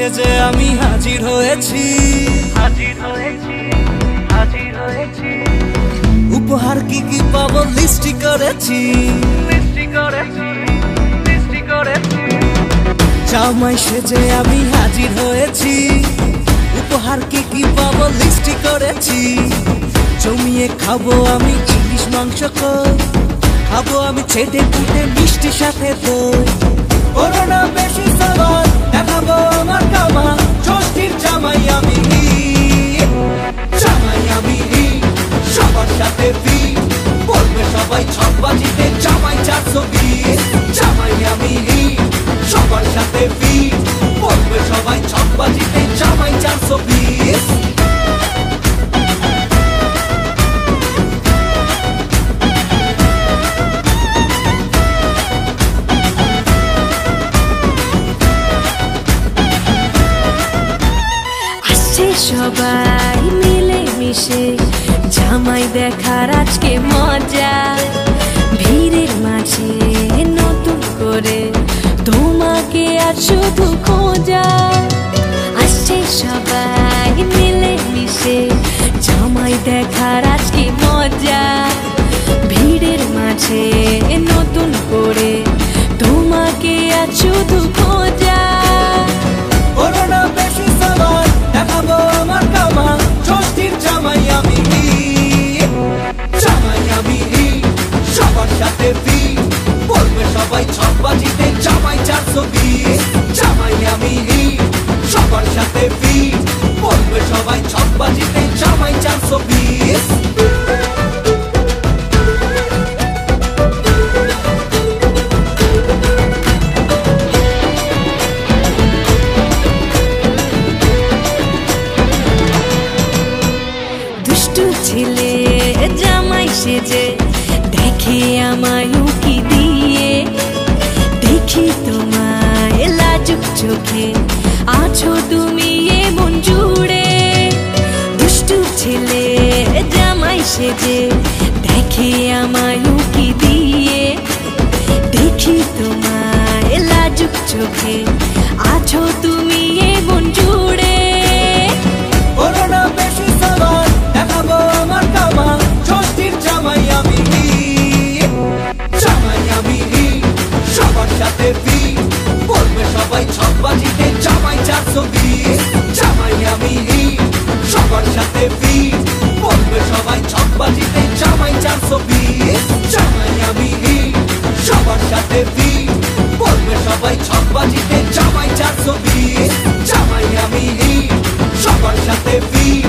সেজে আমি হাজির হয়েছি, উপহার কি কি পাবো লিস্টি করেছি, জামাই সেজে আমি হাজির হয়েছি, উপহার কি কি পাবো লিস্টি করেছি। জমিয়ে খাবো আমি ইলিশ মাংস কই, খাবো আমি ছেটে পুটে মিষ্টি সাথে দই। করোনা বেশি সবার দেখাবো আমার কামা, ষষ্ঠীর জামাই আমি, জামাই আমি সবার সাথে ফিট, বলবে সবাই ছকবাজিতে জামাই 420। জামাই আমি সবার সাথে ফিট, বলবে সবাই ছকবাজিতে জামাই 420। সবাই মিলে মিশে জামাই দেখার আজকে মজা, ভিড়ের মাঝে নতুন করে তোমাকে আর শুধু খোঁজা। আসছে সবাই মিলে মিশে জামাই দেখার আজকে মজা, ভিড়ের মাঝে নতুন করে তোমাকে আর শুধু খোঁজা। করোনা বেশি সবার দেখাবো আমার কামা, ষষ্ঠীর জামাই আমি, জামাই আমি সবার সাথে ফিট, বলবে সবাই ছকবাজিতে জামাই 420। জামাই আমি সবার সাথে ফিট, বলবে সবাই ছকবাজিতে জামাই 420। ছেলে জামাই সেজে দেখে আমায় উকি দিয়ে, দেখি তোমায় লাজুক চোখে আছো তুমি এমন জুড়ে। দুষ্টু ছেলে জামাই সেজে দেখে আমায় উকি দিয়ে, দেখি তোমায় লাজুক চোখে আছো তুমি এমন জুড়ে। করোনা বেশি সবার দেখাবো আমার কামা, ষষ্ঠীর জামাই আমি, জামাই আমি সবার সাথে ফিট, বলবে সবাই ছকবাজিতে জামাই 420। জামাই আমি সবার সাথে ফিট, বলবে সবাই ছকবাজিতে জামাই 420। জামাই আমি সবার সাথে ফিট, বলবে সবাই ছকবাজিতে জামাই 420। জামাই আমি সবার সাথে ফিট,